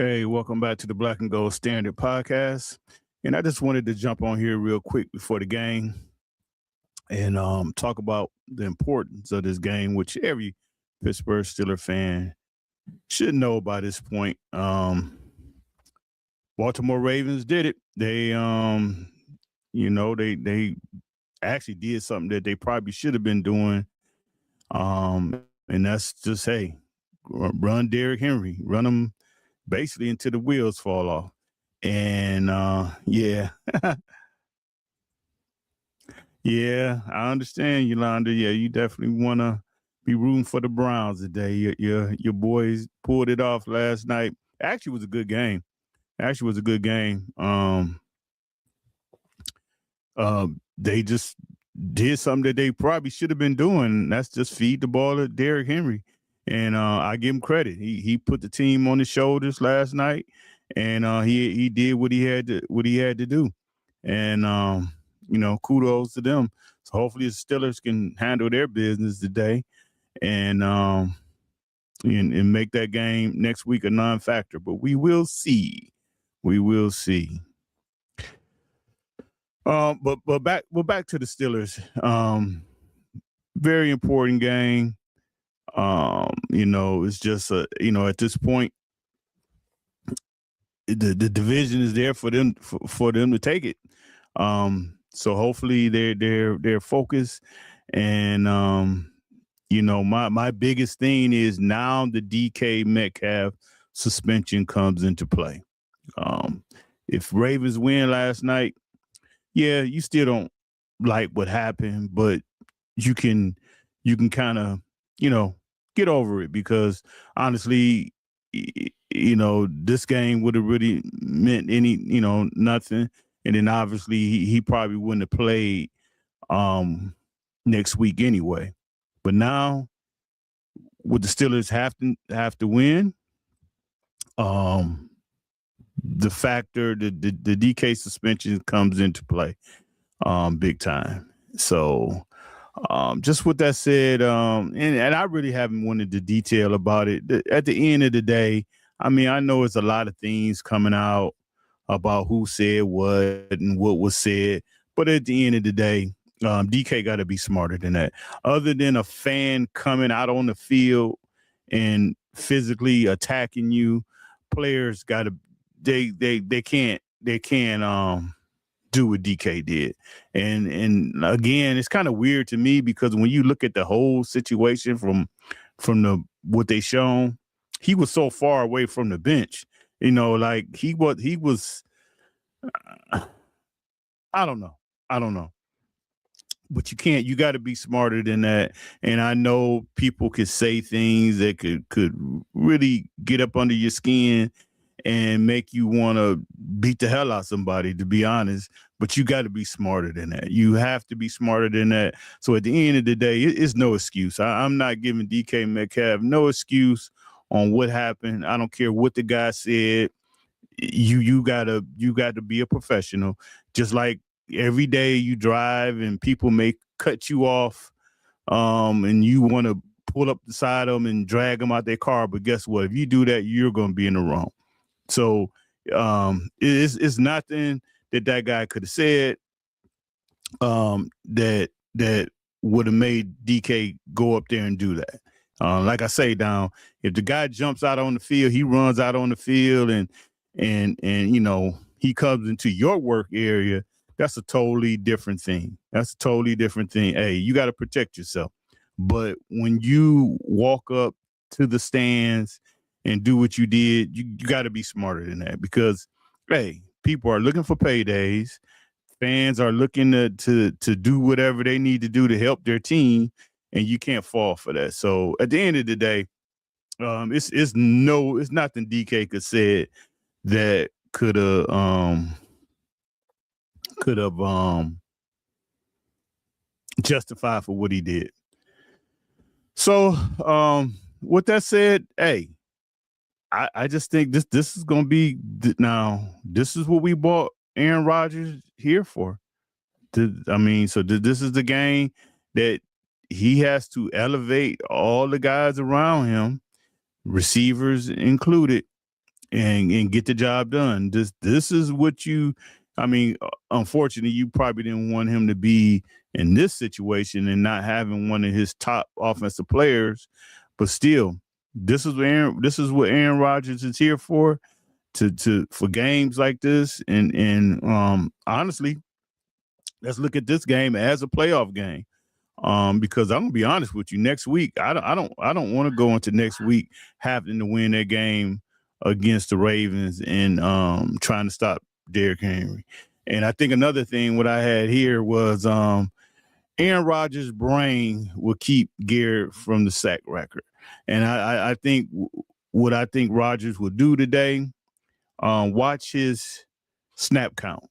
Hey, welcome back to the Black and Gold Standard Podcast. And I just wanted to jump on here real quick before the game and talk about the importance of this game, which every Pittsburgh Steelers fan should know by this point. Baltimore Ravens did it. They they actually did something that they probably should have been doing. And that's just, hey, run Derrick Henry, run him basically until the wheels fall off. And yeah. Yeah, I understand, Yolanda. Yeah, you definitely want to be rooting for the Browns today. Your boys pulled it off last night. Actually, it was a good game. They just did something that they probably should have been doing. That's just feed the ball to Derrick Henry. And I give him credit. He put the team on his shoulders last night, and he did what he had to do. And kudos to them. So hopefully the Steelers can handle their business today, and make that game next week a non-factor. But we will see. But back to the Steelers. Very important game. It's just at this point, the division is there for them to take it. So hopefully they're focused, and my biggest thing is now the DK Metcalf suspension comes into play. If Ravens win last night, yeah, you still don't like what happened, but you can kind of get over it, because honestly, this game would have really meant nothing. And then obviously he probably wouldn't have played next week anyway. But now, would the Steelers have to win? The factor, the DK suspension comes into play big time. So just with that said, and I really haven't wanted to detail about it. At the end of the day, I mean, I know it's a lot of things coming out about who said what and what was said. But at the end of the day, DK got to be smarter than that. Other than a fan coming out on the field and physically attacking you, players got to they can't do what DK did. And again, it's kind of weird to me, because when you look at the whole situation from what they shown, he was so far away from the bench. Like he was, I don't know. But you got to be smarter than that. And I know people could say things that could really get up under your skin and make you want to beat the hell out of somebody, to be honest. But you got to be smarter than that. You have to be smarter than that. So at the end of the day, it's no excuse. I'm not giving DK Metcalf no excuse on what happened. I don't care what the guy said. You gotta be a professional. Just like every day you drive and people may cut you off, and you want to pull up beside them and drag them out their car. But guess what? If you do that, you're going to be in the wrong. So it's nothing that guy could have said that would have made DK go up there and do that. Like I say, if the guy jumps out on the field, he runs out on the field, and he comes into your work area, that's a totally different thing. Hey, you got to protect yourself. But when you walk up to the stands and do what you did, you got to be smarter than that, because, hey, people are looking for paydays. Fans are looking to do whatever they need to do to help their team, and you can't fall for that. So at the end of the day, it's nothing DK could say that could have justified for what he did. So with that said, hey, I just think this is going to be now. This is what we bought Aaron Rodgers here for. So this is the game that he has to elevate all the guys around him, receivers included, and get the job done. This is what you. I mean, unfortunately, you probably didn't want him to be in this situation and not having one of his top offensive players, but still, this is what Aaron Rodgers is here for for games like this. And honestly, let's look at this game as a playoff game. Because I'm gonna be honest with you, next week I don't want to go into next week having to win that game against the Ravens and trying to stop Derrick Henry. And I think another thing what I had here was Aaron Rodgers' brain will keep Garrett from the sack record. And I think what I think Rodgers will do today, watch his snap count,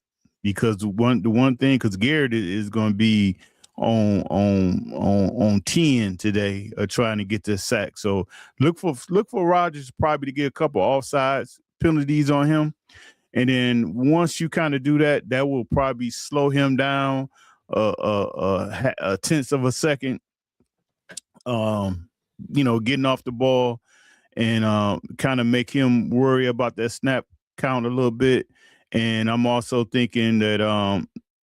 because the one thing, because Garrett is going to be on 10 today, trying to get this sack. So look for Rodgers probably to get a couple offsides penalties on him, and then once you kind of do that, that will probably slow him down a tenth of a second. Getting off the ball and kind of make him worry about that snap count a little bit. And I'm also thinking that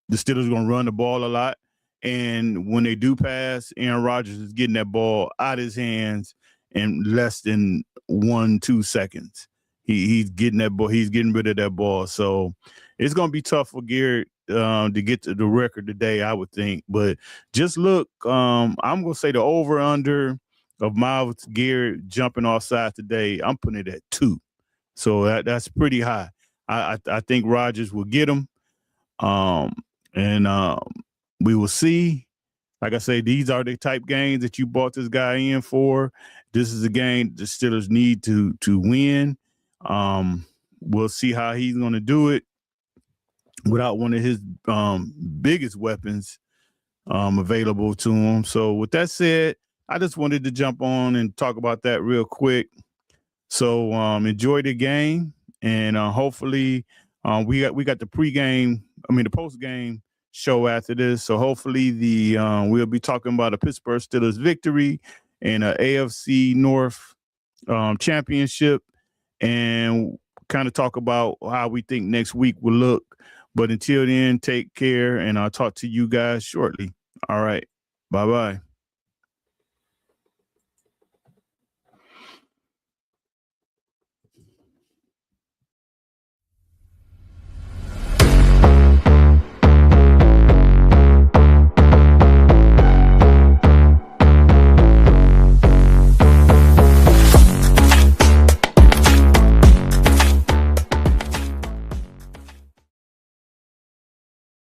the Steelers are going to run the ball a lot. And when they do pass, Aaron Rodgers is getting that ball out of his hands in less than 1-2 seconds. He's getting that ball. He's getting rid of that ball. So it's going to be tough for Garrett to get to the record today, I would think. But just look, I'm going to say the over-under of Myles Garrett jumping offside today, I'm putting it at 2. So that's pretty high. I think Rodgers will get him. We will see. Like I say, these are the type games that you bought this guy in for. This is a game the Steelers need to win. We'll see how he's going to do it without one of his biggest weapons available to him. So with that said, I just wanted to jump on and talk about that real quick. So enjoy the game, and hopefully we got the the post-game show after this. So hopefully we'll be talking about a Pittsburgh Steelers victory and a AFC North championship, and kind of talk about how we think next week will look. But until then, take care, and I'll talk to you guys shortly. All right. Bye-bye.